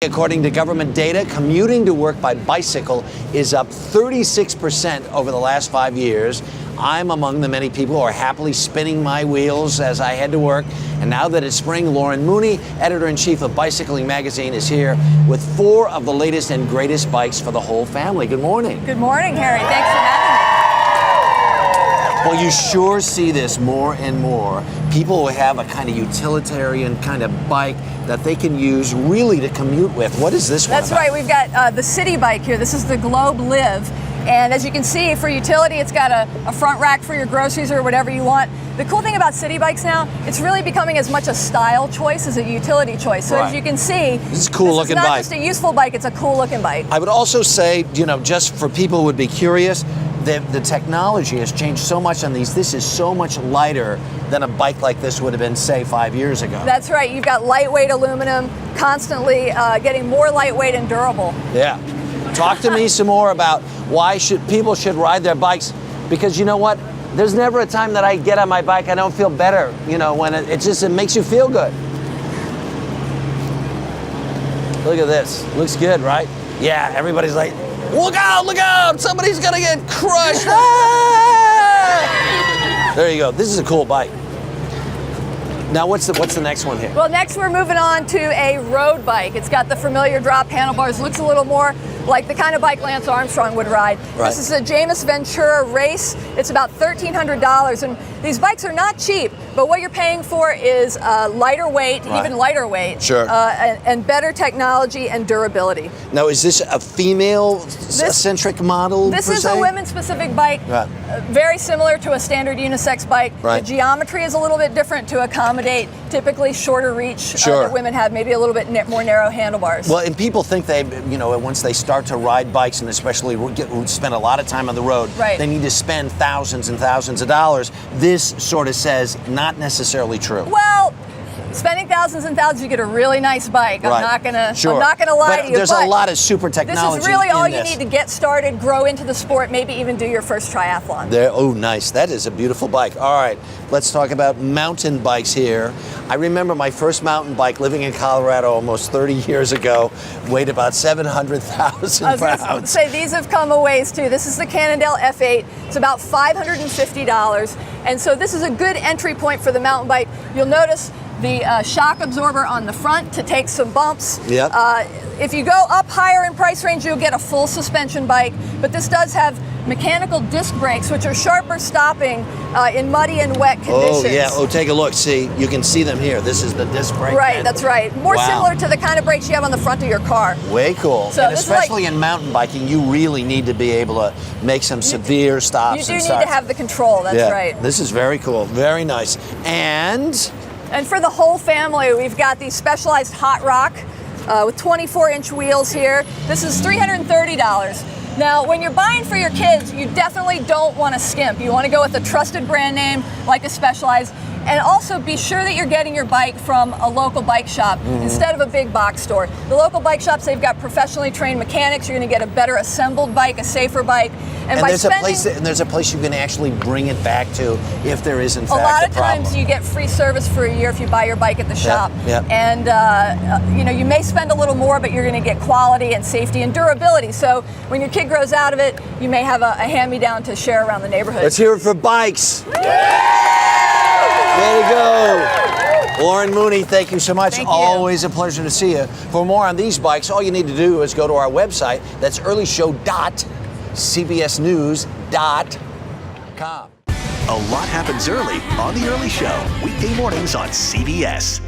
According to government data, commuting to work by bicycle is up 36% over the last 5 years. I'm among the many people who are happily spinning my wheels as I head to work. And now that it's spring, Lauren Mooney, editor-in-chief of Bicycling Magazine, is here with 4 of the latest and greatest bikes for the whole family. Good morning. Good morning, Harry. Thanks for having me. Well, you sure see this more and more. People who have a kind of utilitarian kind of bike that they can use really to commute with. What is this one That's about? right. We've got the city bike here. This is the Globe Live. And as you can see, for utility, it's got a front rack for your groceries or whatever you want. The cool thing about city bikes now, it's really becoming as much a style choice as a utility choice. So as you can see, this is a cool looking bike. It's not just a useful bike, it's a cool looking bike. I would also say, just for people who would be curious, the technology has changed so much on these. This is so much lighter than a bike like this would have been, say, 5 years ago. That's right. You've got lightweight aluminum, constantly getting more lightweight and durable. Yeah. Talk to me some more about why people should ride their bikes, because you know what? There's never a time that I get on my bike I don't feel better, when it makes you feel good. Look at this. Looks good, right? Yeah, everybody's like, look out, somebody's gonna get crushed. Ah! There you go. This is a cool bike. Now, what's the next one here? Well, next we're moving on to a road bike. It's got the familiar drop handlebars. Looks a little more like the kind of bike Lance Armstrong would ride. Right. This is a James Ventura Race. It's about $1,300, and these bikes are not cheap, but what you're paying for is lighter weight, even lighter weight, sure, and better technology and durability. Now, is this a female-centric model? This is a women-specific bike, right, very similar to a standard unisex bike. Right. The geometry is a little bit different to accommodate typically shorter reach that women have, maybe a little bit more narrow handlebars. Well, and people think once they start to ride bikes, and especially spend a lot of time on the road, right, they need to spend thousands and thousands of dollars. This sort of says not necessarily true. Well, spending thousands and thousands, you get a really nice bike. Right. I'm not gonna lie to you. There's a lot of super technology. This is really all you need to get started, grow into the sport, maybe even do your first triathlon. Oh, nice. That is a beautiful bike. All right, let's talk about mountain bikes here. I remember my first mountain bike living in Colorado almost 30 years ago, weighed about 700,000 pounds. I was going to say, these have come a ways too. This is the Cannondale F8. It's about $550. And so this is a good entry point for the mountain bike. You'll notice the shock absorber on the front to take some bumps. Yep. If you go up higher in price range, you'll get a full suspension bike, but this does have mechanical disc brakes, which are sharper stopping in muddy and wet conditions. Oh, yeah. Oh, take a look. See, you can see them here. This is the disc brake. Right, that's right. More similar to the kind of brakes you have on the front of your car. Way cool. So and especially in mountain biking, you really need to be able to make some severe stops. You do need to have the control, that's right. This is very cool. Very nice. And for the whole family, we've got the Specialized Hot Rock with 24-inch wheels here. This is $330. Now, when you're buying for your kids, you definitely don't want to skimp. You want to go with a trusted brand name like a Specialized, and also be sure that you're getting your bike from a local bike shop instead of a big box store. The local bike shops, they've got professionally trained mechanics. You're going to get a better assembled bike, a safer bike. And there's a place you can actually bring it back to if there is in fact a lot of a problem. times you get free service for a year if you buy your bike at the shop. Yep. And you may spend a little more, but you're going to get quality and safety and durability. So when your kid grows out of it, you may have a hand-me-down to share around the neighborhood. Let's hear it for bikes. Way to go. Lauren Mooney, thank you so much. Thank you. Always a pleasure to see you. For more on these bikes, all you need to do is go to our website. That's earlyshow.cbsnews.com. A lot happens early on The Early Show, weekday mornings on CBS.